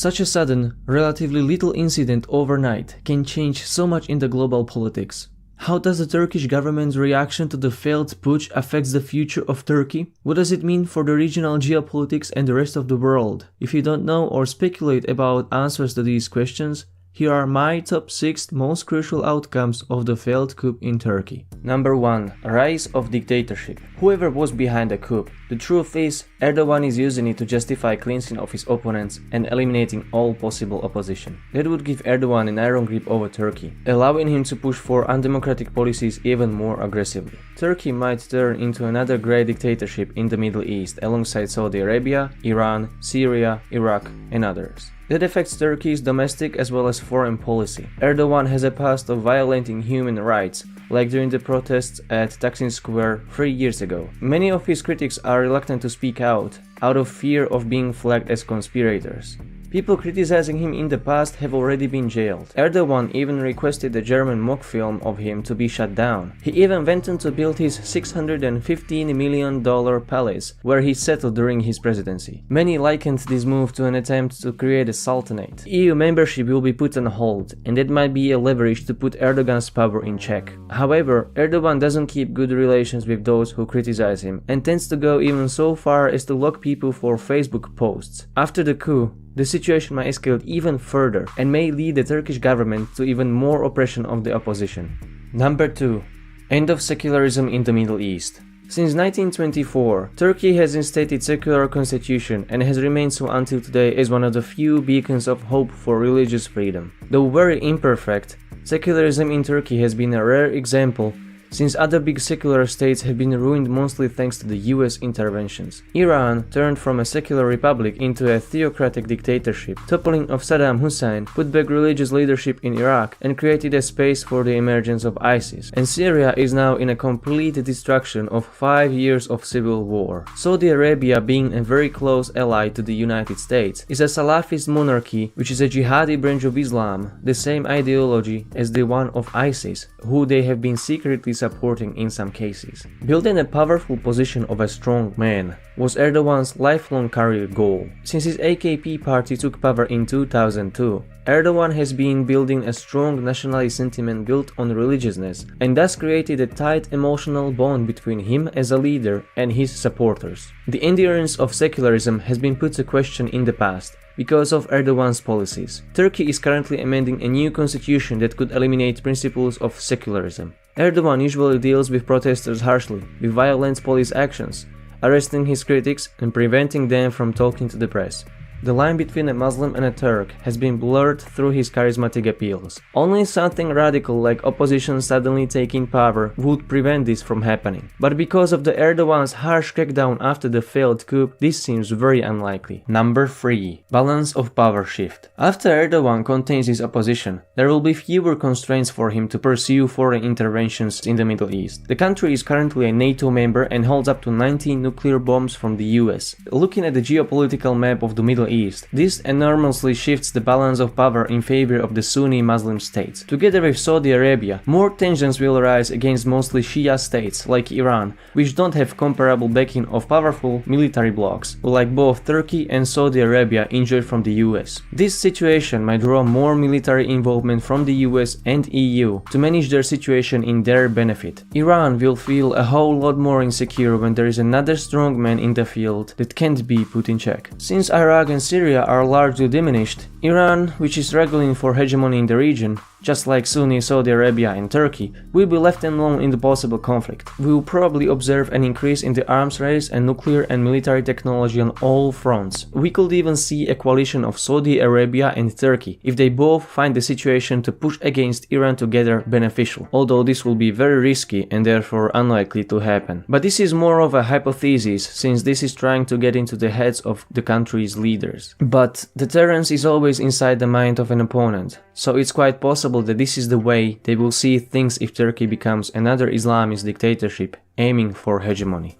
Such a sudden, relatively little incident overnight can change so much in the global politics. How does the Turkish government's reaction to the failed putsch affect the future of Turkey? What does it mean for the regional geopolitics and the rest of the world? If you don't know or speculate about answers to these questions, here are my top 6 most crucial outcomes of the failed coup in Turkey. Number 1. Rise of dictatorship. Whoever was behind the coup, the truth is, Erdogan is using it to justify cleansing of his opponents and eliminating all possible opposition. That would give Erdogan an iron grip over Turkey, allowing him to push for undemocratic policies even more aggressively. Turkey might turn into another great dictatorship in the Middle East alongside Saudi Arabia, Iran, Syria, Iraq, and others. That affects Turkey's domestic as well as foreign policy. Erdogan has a past of violating human rights, like during the protests at Taksim Square 3 years ago. Many of his critics are reluctant to speak out of fear of being flagged as conspirators. People criticizing him in the past have already been jailed. Erdogan even requested a German mock film of him to be shut down. He even went on to build his $615 million palace, where he settled during his presidency. Many likened this move to an attempt to create a sultanate. EU membership will be put on hold, and that might be a leverage to put Erdogan's power in check. However, Erdogan doesn't keep good relations with those who criticize him, and tends to go even so far as to lock people for Facebook posts. After the coup, the situation might escalate even further and may lead the Turkish government to even more oppression of the opposition. Number 2. End of secularism in the Middle East. Since 1924, Turkey has instated secular constitution and has remained so until today as one of the few beacons of hope for religious freedom. Though very imperfect, secularism in Turkey has been a rare example, since other big secular states have been ruined mostly thanks to the US interventions. Iran turned from a secular republic into a theocratic dictatorship. Toppling of Saddam Hussein put back religious leadership in Iraq and created a space for the emergence of ISIS. And Syria is now in a complete destruction of 5 years of civil war. Saudi Arabia, being a very close ally to the United States, is a Salafist monarchy which is a jihadi branch of Islam, the same ideology as the one of ISIS, who they have been secretly supporting in some cases. Building a powerful position of a strong man was Erdogan's lifelong career goal. Since his AKP party took power in 2002, Erdogan has been building a strong nationalist sentiment built on religiousness, and thus created a tight emotional bond between him as a leader and his supporters. The endurance of secularism has been put to question in the past because of Erdogan's policies. Turkey is currently amending a new constitution that could eliminate principles of secularism. Erdogan usually deals with protesters harshly, with violent police actions, arresting his critics and preventing them from talking to the press. The line between a Muslim and a Turk has been blurred through his charismatic appeals. Only something radical like opposition suddenly taking power would prevent this from happening. But because of the Erdogan's harsh crackdown after the failed coup, this seems very unlikely. Number 3. Balance of power shift. After Erdogan contains his opposition, there will be fewer constraints for him to pursue foreign interventions in the Middle East. The country is currently a NATO member and holds up to 19 nuclear bombs from the US. Looking at the geopolitical map of the Middle East, this enormously shifts the balance of power in favor of the Sunni Muslim states. Together with Saudi Arabia, more tensions will rise against mostly Shia states like Iran, which don't have comparable backing of powerful military blocs, like both Turkey and Saudi Arabia enjoy from the US. This situation might draw more military involvement from the US and EU to manage their situation in their benefit. Iran will feel a whole lot more insecure when there is another strong man in the field that can't be put in check. Since Iraq and Syria are largely diminished, Iran, which is struggling for hegemony in the region, just like Sunni Saudi Arabia and Turkey, will be left alone in the possible conflict. We will probably observe an increase in the arms race and nuclear and military technology on all fronts. We could even see a coalition of Saudi Arabia and Turkey if they both find the situation to push against Iran together beneficial, although this will be very risky and therefore unlikely to happen. But this is more of a hypothesis, since this is trying to get into the heads of the country's leaders. But deterrence is always inside the mind of an opponent, so it's quite possible that this is the way they will see things if Turkey becomes another Islamist dictatorship aiming for hegemony.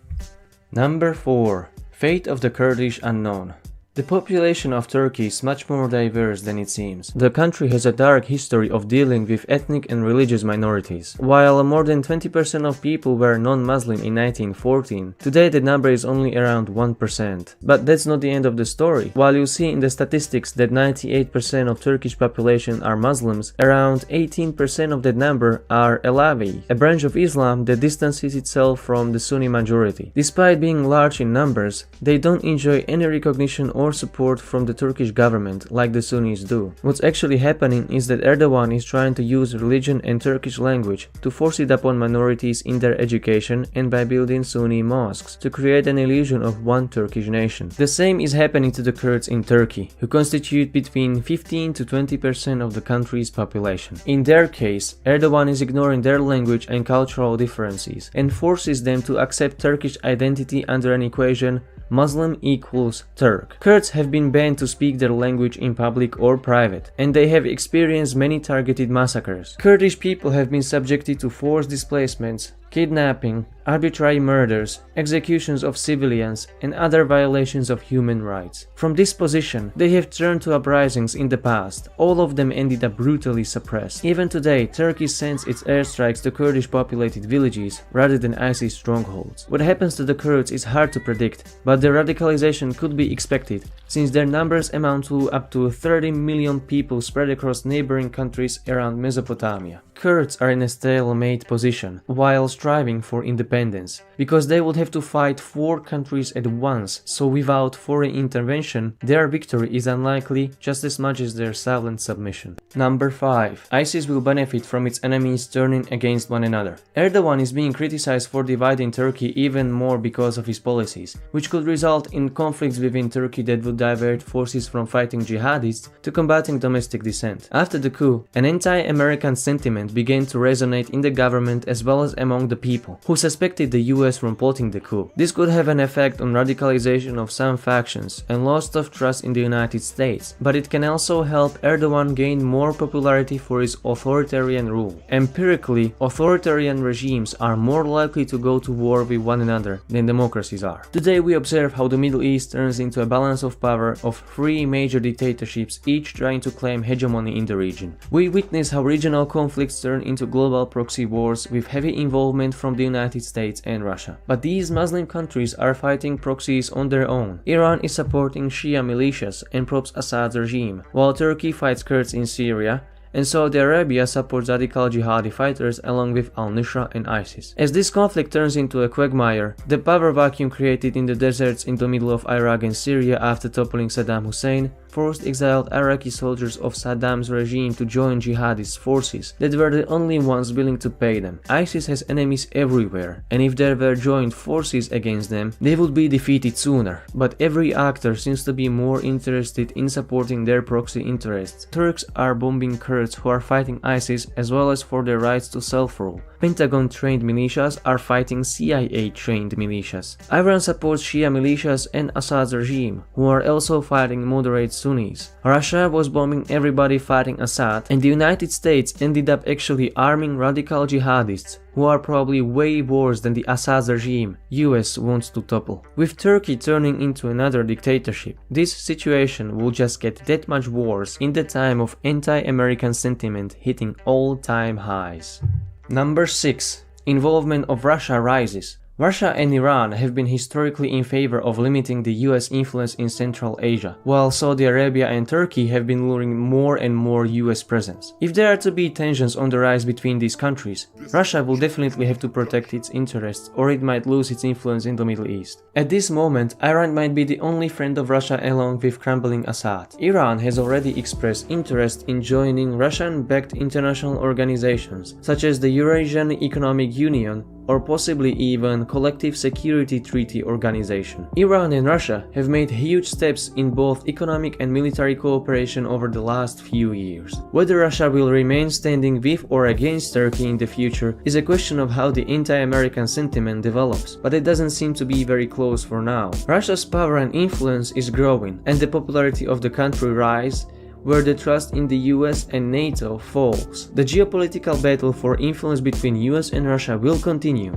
Number 4. Fate of the Kurdish unknown. The population of Turkey is much more diverse than it seems. The country has a dark history of dealing with ethnic and religious minorities. While more than 20% of people were non-Muslim in 1914, today the number is only around 1%. But that's not the end of the story. While you see in the statistics that 98% of Turkish population are Muslims, around 18% of that number are Alawi, a branch of Islam that distances itself from the Sunni majority. Despite being large in numbers, they don't enjoy any recognition or support from the Turkish government like the Sunnis do. What's actually happening is that Erdogan is trying to use religion and Turkish language to force it upon minorities in their education and by building Sunni mosques to create an illusion of one Turkish nation. The same is happening to the Kurds in Turkey, who constitute between 15 to 20% of the country's population. In their case, Erdogan is ignoring their language and cultural differences and forces them to accept Turkish identity under an equation Muslim equals Turk. Kurds have been banned to speak their language in public or private, and they have experienced many targeted massacres. Kurdish people have been subjected to forced displacements, kidnapping, arbitrary murders, executions of civilians, and other violations of human rights. From this position, they have turned to uprisings in the past. All of them ended up brutally suppressed. Even today, Turkey sends its airstrikes to Kurdish populated villages rather than ISIS strongholds. What happens to the Kurds is hard to predict, but their radicalization could be expected, since their numbers amount to up to 30 million people spread across neighboring countries around Mesopotamia. Kurds are in a stalemate position, while striving for independence, because they would have to fight 4 countries at once, so without foreign intervention, their victory is unlikely just as much as their silent submission. Number 5. ISIS will benefit from its enemies turning against one another. Erdogan is being criticized for dividing Turkey even more because of his policies, which could result in conflicts within Turkey that would divert forces from fighting jihadists to combating domestic dissent. After the coup, an anti-American sentiment began to resonate in the government as well as among the people, who suspected the US from plotting the coup. This could have an effect on radicalization of some factions and loss of trust in the United States, but it can also help Erdogan gain more popularity for his authoritarian rule. Empirically, authoritarian regimes are more likely to go to war with one another than democracies are. Today we observe how the Middle East turns into a balance of power of 3 major dictatorships, each trying to claim hegemony in the region. We witness how regional conflicts turn into global proxy wars with heavy involvement from the United States and Russia. But these Muslim countries are fighting proxies on their own. Iran is supporting Shia militias and props Assad's regime, while Turkey fights Kurds in Syria, and Saudi Arabia supports radical jihadi fighters along with al-Nusra and ISIS. As this conflict turns into a quagmire, the power vacuum created in the deserts in the middle of Iraq and Syria after toppling Saddam Hussein forced exiled Iraqi soldiers of Saddam's regime to join jihadist forces that were the only ones willing to pay them. ISIS has enemies everywhere, and if there were joined forces against them, they would be defeated sooner. But every actor seems to be more interested in supporting their proxy interests. Turks are bombing Kurds who are fighting ISIS as well as for their rights to self-rule. Pentagon-trained militias are fighting CIA-trained militias. Iran supports Shia militias and Assad's regime, who are also fighting moderate Sunnis. Russia was bombing everybody fighting Assad, and the United States ended up actually arming radical jihadists, who are probably way worse than the Assad regime US wants to topple. With Turkey turning into another dictatorship, this situation will just get that much worse in the time of anti-American sentiment hitting all-time highs. Number 6. Involvement of Russia rises. Russia and Iran have been historically in favor of limiting the US influence in Central Asia, while Saudi Arabia and Turkey have been luring more and more US presence. If there are to be tensions on the rise between these countries, Russia will definitely have to protect its interests, or it might lose its influence in the Middle East. At this moment, Iran might be the only friend of Russia along with crumbling Assad. Iran has already expressed interest in joining Russian-backed international organizations, such as the Eurasian Economic Union, or possibly even Collective Security Treaty Organization. Iran and Russia have made huge steps in both economic and military cooperation over the last few years. Whether Russia will remain standing with or against Turkey in the future is a question of how the anti-American sentiment develops, but it doesn't seem to be very close for now. Russia's power and influence is growing, and the popularity of the country rises, where the trust in the US and NATO falls. The geopolitical battle for influence between US and Russia will continue,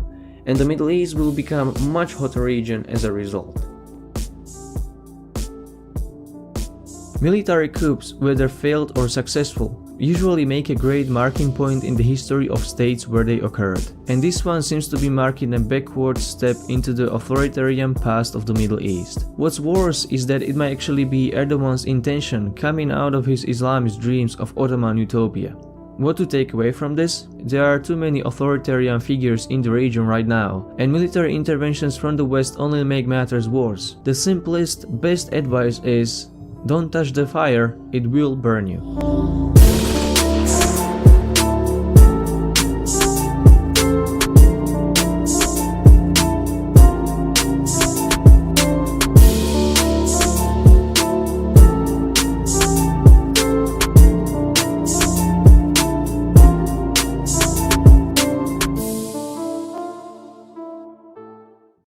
and the Middle East will become a much hotter region as a result. Military coups, whether failed or successful, usually make a great marking point in the history of states where they occurred. And this one seems to be marking a backward step into the authoritarian past of the Middle East. What's worse is that it might actually be Erdogan's intention coming out of his Islamist dreams of Ottoman utopia. What to take away from this? There are too many authoritarian figures in the region right now, and military interventions from the West only make matters worse. The simplest, best advice is, don't touch the fire, it will burn you.